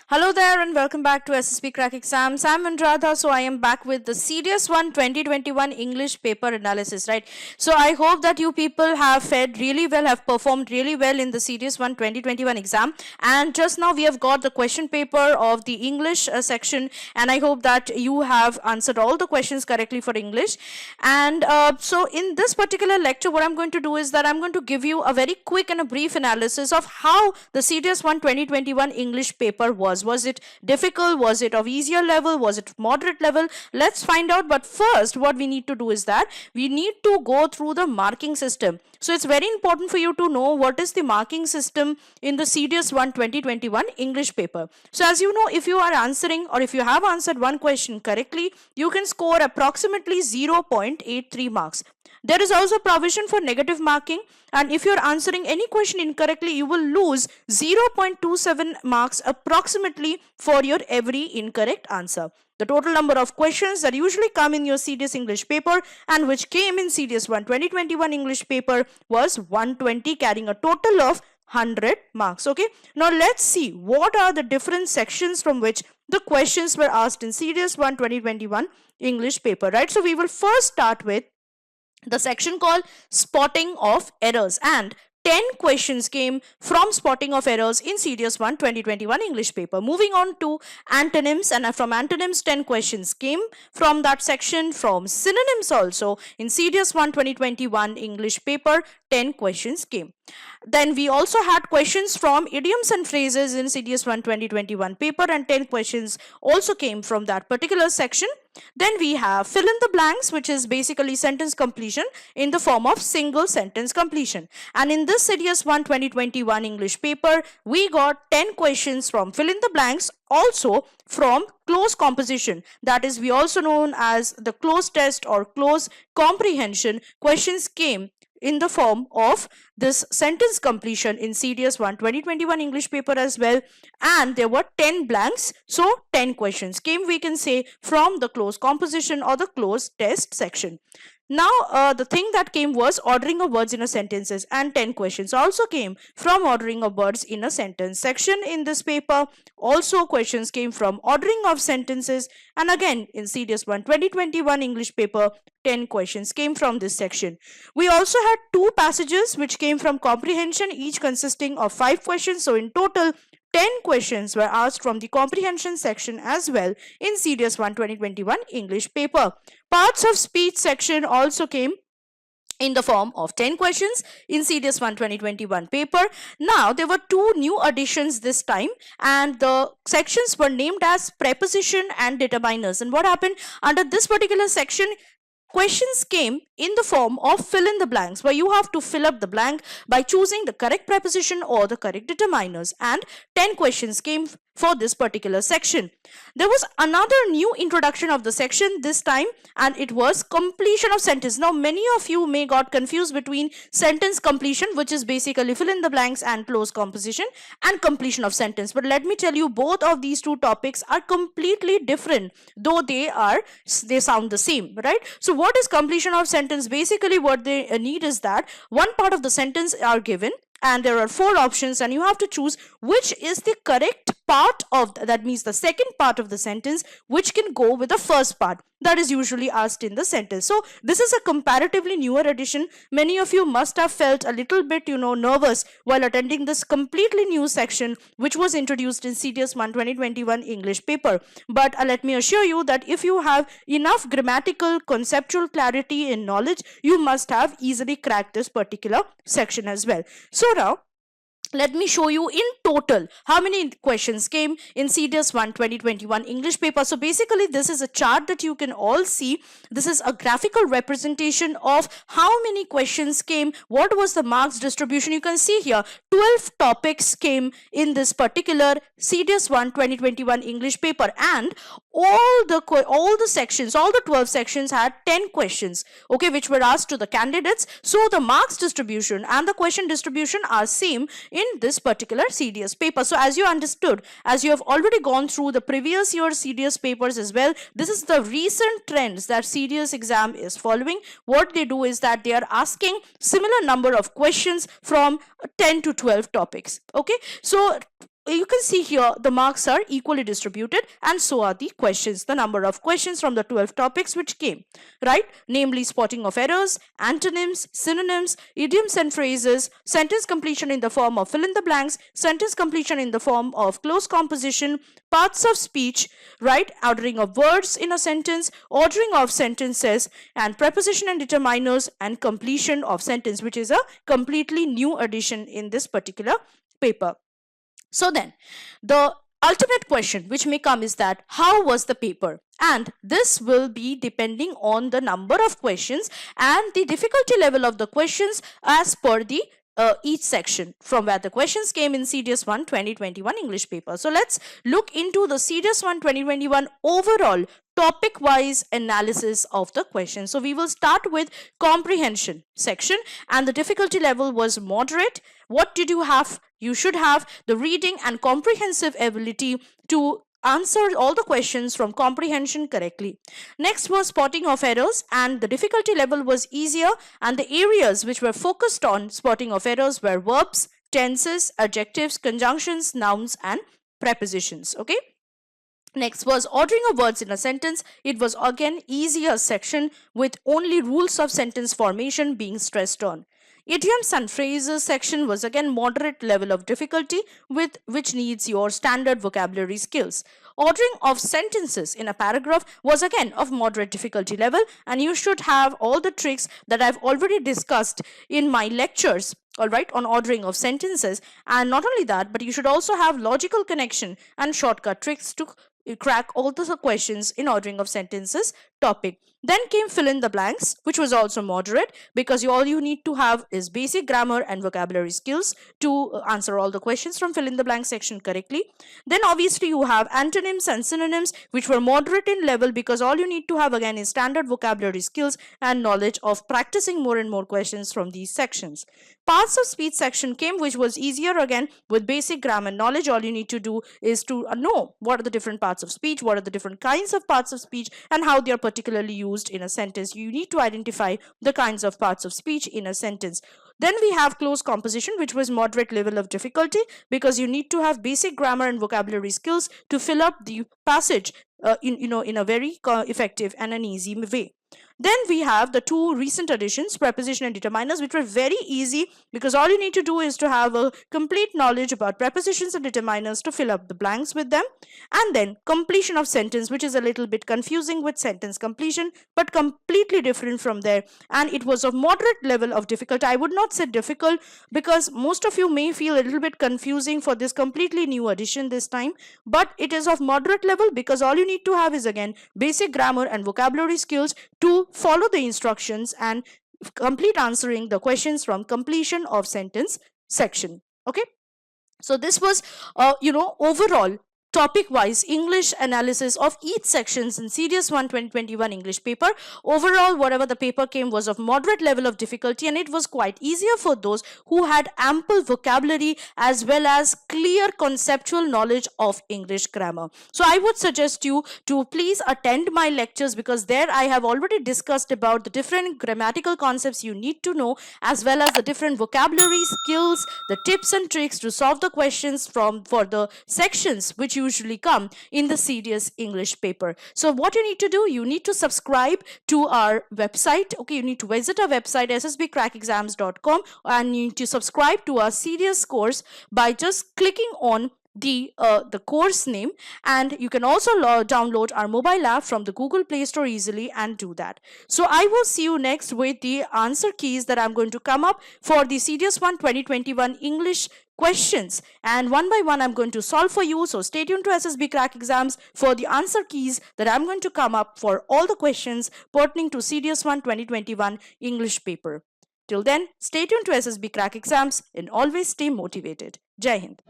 Hello there and welcome back to SSB Crack Exams. I'm Anuradha. So I am back with the Serious 1 2021 English paper analysis, right? So I hope that you people have fared really well, have performed really well in the Serious 1 2021 exam. And just now we have got the question paper of the English section, and I hope that you have answered all the questions correctly for English. And so in this particular lecture, what I'm going to do is that I'm going to give you a very quick and a brief analysis of how the Serious 1 2021 English paper was. Was it difficult? Was it of easier level? Was it moderate level? Let's find out. But first, what we need to do is that we need to go through the marking system. So it's very important for you to know what is the marking system in the Serious 1 2021 English paper. So as you know, if you are answering or if you have answered one question correctly, you can score approximately 0.83 marks. There is also provision for negative marking, and if you're answering any question incorrectly, you will lose 0.27 marks approximately for your every incorrect answer. The total number of questions that usually come in your Serious English paper and which came in Serious 1 2021 English paper was 120, carrying a total of 100 marks. Okay, now let's see what are the different sections from which the questions were asked in Serious 1 2021 English paper, right? So we will first start with the section called spotting of errors, and 10 questions came from spotting of errors in Serious 1 2021 English paper. Moving on to antonyms, and from antonyms 10 questions came from that section. From synonyms also in Serious 1 2021 English paper, 10 questions came. Then we also had questions from idioms and phrases in Serious 1 2021 paper, and 10 questions also came from that particular section. Then we have fill in the blanks, which is basically sentence completion in the form of single sentence completion. And in this Serious 1 2021 English paper, we got 10 questions from fill in the blanks, also from close composition. That is, we also known as the close test or close comprehension. Questions came in the form of this sentence completion in Serious 1 2021 English paper as well, and there were 10 blanks, so 10 questions came, we can say, from the close composition or the close test section. Now the thing that came was ordering of words in a sentences, and 10 questions also came from ordering of words in a sentence section in this paper. Also questions came from ordering of sentences, and again in Serious 1 2021 English paper, 10 questions came from this section. We also had two passages which came from comprehension, each consisting of 5 questions. So in total 10 questions were asked from the comprehension section as well in Serious 1 2021 English paper. Parts of speech section also came in the form of 10 questions in Serious 1 2021 paper. Now there were two new additions this time, and the sections were named as preposition and determiners. And what happened under this particular section? Questions came in the form of fill in the blanks, where you have to fill up the blank by choosing the correct preposition or the correct determiners, and 10 questions came for this particular section. There was another new introduction of the section this time, and it was completion of sentence. Now many of you may got confused between sentence completion, which is basically fill in the blanks and close composition, and completion of sentence. But let me tell you, both of these two topics are completely different, though they sound the same, right? So what is completion of sentence? Basically what they need is that one part of the sentence are given, and there are 4 options, and you have to choose which is the correct part of that means the second part of the sentence which can go with the first part that is usually asked in the sentence. So this is a comparatively newer addition. Many of you must have felt a little bit nervous while attending this completely new section which was introduced in Serious 1 2021 English paper. But let me assure you that if you have enough grammatical conceptual clarity and knowledge, you must have easily cracked this particular section as well. So now let me show you in total how many questions came in Serious 1 2021 English paper. So basically this is a chart that you can all see. This is a graphical representation of how many questions came, what was the marks distribution. You can see here 12 topics came in this particular Serious 1 2021 English paper, and all the sections, all the 12 sections had 10 questions, okay, which were asked to the candidates. So the marks distribution and the question distribution are same in this particular Serious paper. So as you understood, as you have already gone through the previous year Serious papers as well, this is the recent trends that Serious exam is following. What they do is that they are asking similar number of questions from 10 to 12 topics, okay. So you can see here the marks are equally distributed, and so are the questions, the number of questions from the 12 topics which came, right? Namely, spotting of errors, antonyms, synonyms, idioms and phrases, sentence completion in the form of fill in the blanks, sentence completion in the form of close composition, parts of speech, right? Ordering of words in a sentence, ordering of sentences, and preposition and determiners, and completion of sentence, which is a completely new addition in this particular paper. So then, the ultimate question which may come is that how was the paper? And this will be depending on the number of questions and the difficulty level of the questions as per the each section from where the questions came in CDS 1 2021 English paper. So let's look into the CDS 1 2021 overall topic wise analysis of the question. So we will start with comprehension section, and the difficulty level was moderate. What did you have? You should have the reading and comprehensive ability to answer all the questions from comprehension correctly. Next was spotting of errors, and the difficulty level was easier, and the areas which were focused on spotting of errors were verbs, tenses, adjectives, conjunctions, nouns, and prepositions. Okay. Next was ordering of words in a sentence. It was again easier section with only rules of sentence formation being stressed on. Idioms and phrases section was again moderate level of difficulty with which needs your standard vocabulary skills. Ordering of sentences in a paragraph was again of moderate difficulty level, and you should have all the tricks that I've already discussed in my lectures, all right, on ordering of sentences. And not only that, but you should also have logical connection and shortcut tricks to crack all the questions in ordering of sentences topic. Then came fill in the blanks, which was also moderate because all you need to have is basic grammar and vocabulary skills to answer all the questions from fill in the blank section correctly. Then obviously you have antonyms and synonyms, which were moderate in level because all you need to have again is standard vocabulary skills and knowledge of practicing more and more questions from these sections. Parts of speech section came, which was easier again with basic grammar knowledge. All you need to do is to know what are the different parts of speech, what are the different kinds of parts of speech, and how they are particularly used in a sentence. You need to identify the kinds of parts of speech in a sentence. Then we have close composition, which was moderate level of difficulty because you need to have basic grammar and vocabulary skills to fill up the passage in a very effective and an easy way. Then we have the two recent additions, preposition and determiners, which were very easy because all you need to do is to have a complete knowledge about prepositions and determiners to fill up the blanks with them. And then completion of sentence, which is a little bit confusing with sentence completion, but completely different from there. And it was of moderate level of difficulty. I would not say difficult because most of you may feel a little bit confusing for this completely new addition this time, but it is of moderate level because all you need to have is again basic grammar and vocabulary skills to follow the instructions and complete answering the questions from completion of sentence section. Okay, so this was overall topic wise English analysis of each sections in CDS 1 2021 English paper. Overall, whatever the paper came was of moderate level of difficulty, and it was quite easier for those who had ample vocabulary as well as clear conceptual knowledge of English grammar. So I would suggest you to please attend my lectures because there I have already discussed about the different grammatical concepts you need to know as well as the different vocabulary skills, the tips and tricks to solve the questions for the sections which usually come in the CDS English paper. So what you need to do, you need to subscribe to our website. Okay, you need to visit our website ssbcrackexams.com and you need to subscribe to our CDS course by just clicking on the course name, and you can also download our mobile app from the Google Play Store easily and do that. So I will see you next with the answer keys that I'm going to come up for the CDS 1 2021 English questions, and one by one I'm going to solve for you. So stay tuned to SSB Crack Exams for the answer keys that I'm going to come up for all the questions pertaining to CDS 1 2021 English paper. Till then, stay tuned to SSB Crack Exams and always stay motivated. Jai Hind.